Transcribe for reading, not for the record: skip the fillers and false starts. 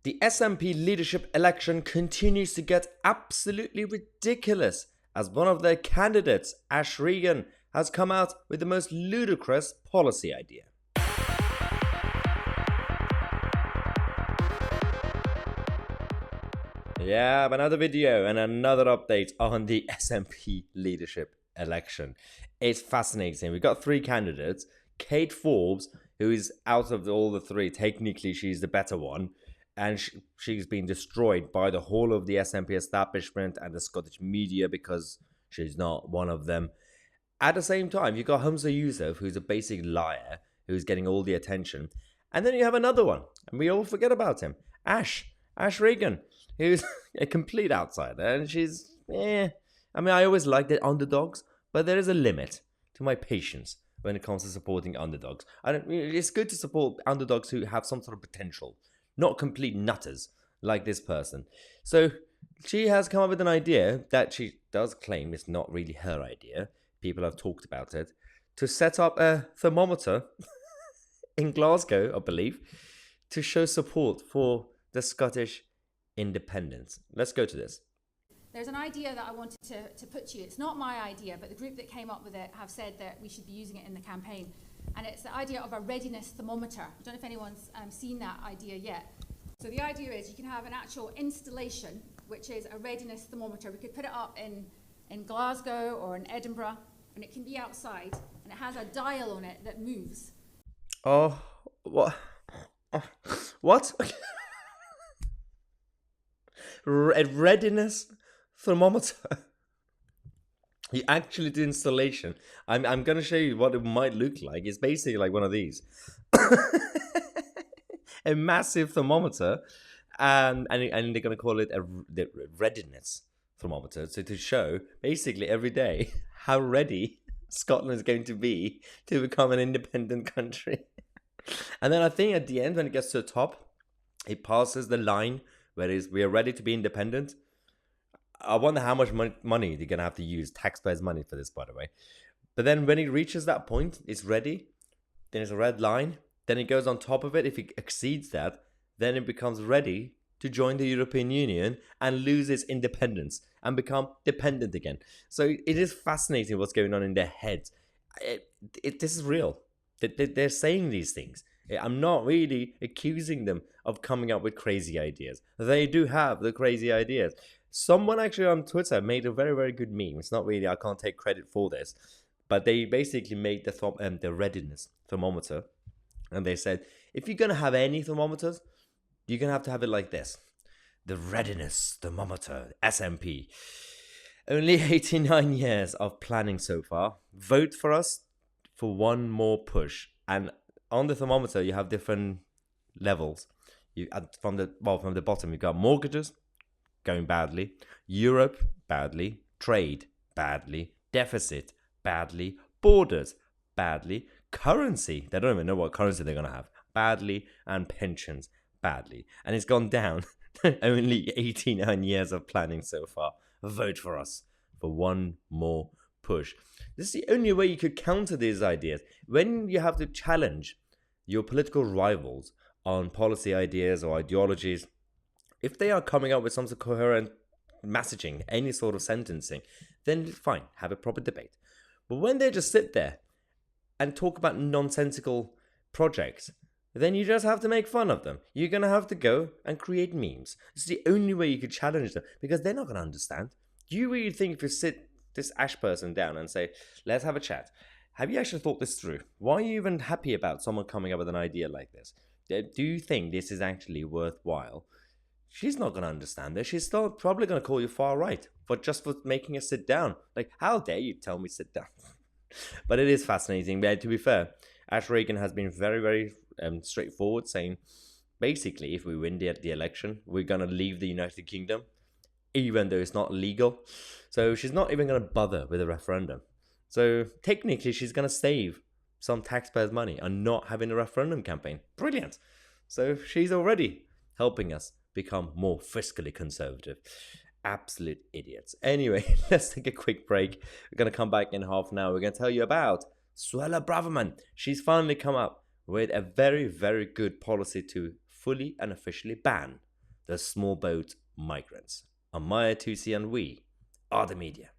The SNP leadership election continues to get absolutely ridiculous as one of their candidates, Reagan, has come out with the most ludicrous policy idea. Yeah, another video and another update on the SNP leadership election. It's fascinating. We've got three candidates. Kate Forbes, who is out of all the three, technically she's the better one. And she's been destroyed by the whole of the SNP establishment and the Scottish media because she's not one of them. At the same time, you've got Humza Yousaf, who's a basic liar, who's getting all the attention. And then you have another one, and we all forget about him. Reagan, who's a complete outsider. And she's, I mean, I always like the underdogs, but there is a limit to my patience when it comes to supporting underdogs. It's good to support underdogs who have some sort of potential. Not complete nutters like this person. So she has come up with an idea that she does claim is not really her idea. People have talked about it. To set up a thermometer in Glasgow, I believe, to show support for the Scottish independence. Let's go to this. There's an idea that I wanted to put to you. It's not my idea, but the group that came up with it have said that we should be using it in the campaign. And it's the idea of a readiness thermometer. I don't know if anyone's seen that idea yet. So the idea is you can have an actual installation, which is a readiness thermometer. We could put it up in Glasgow or in Edinburgh, and it can be outside, and it has a dial on it that moves. Oh, what? What? A readiness thermometer. You actually do installation. I'm going to show you what it might look like. It's basically like one of these. A massive thermometer. And they're going to call it the readiness thermometer. So to show basically every day how ready Scotland is going to be to become an independent country. And then I think at the end, when it gets to the top, it passes the line where it is, we are ready to be independent. I wonder how much money they're going to have to use, taxpayers' money for this, by the way. But then when it reaches that point, it's ready. Then it's a red line. Then it goes on top of it. If it exceeds that, then it becomes ready to join the European Union and lose its independence and become dependent again. So it is fascinating what's going on in their heads. This is real. They're saying these things. I'm not really accusing them of coming up with crazy ideas. They do have the crazy ideas. Someone actually on Twitter made a very, very good meme. It's not really, I can't take credit for this, but they basically made the readiness thermometer. And they said, if you're going to have any thermometers, you're going to have it like this. The readiness thermometer, SNP. Only 89 years of planning so far. Vote for us for one more push. And on the thermometer, you have different levels. From the bottom, you've got mortgages, going badly, Europe, badly, trade, badly, deficit, badly, borders, badly, currency, they don't even know what currency they're going to have, badly, and pensions, badly. And it's gone down. Only 89 years of planning so far. Vote for us for one more push. This is the only way you could counter these ideas. When you have to challenge your political rivals on policy ideas or ideologies, if they are coming up with some sort of coherent messaging, any sort of sentencing, then fine, have a proper debate. But when they just sit there and talk about nonsensical projects, then you just have to make fun of them. You're going to have to go and create memes. It's the only way you could challenge them, because they're not going to understand. Do you really think if you sit this Ash person down and say, let's have a chat, have you actually thought this through? Why are you even happy about someone coming up with an idea like this? Do you think this is actually worthwhile? She's not going to understand this. She's still probably going to call you far right for making us sit down. Like, how dare you tell me sit down? But it is fascinating. But to be fair, Reagan has been very, very straightforward, saying basically if we win the election, we're going to leave the United Kingdom, even though it's not legal. So she's not even going to bother with a referendum. So technically, she's going to save some taxpayers' money on not having a referendum campaign. Brilliant. So she's already helping us become more fiscally conservative. Absolute idiots. Anyway, let's take a quick break. We're going to come back in half an hour. We're going to tell you about Suella Braverman. She's finally come up with a very, very good policy to fully and officially ban the small boat migrants. I'm Mahyar, Tousi, and we are the media.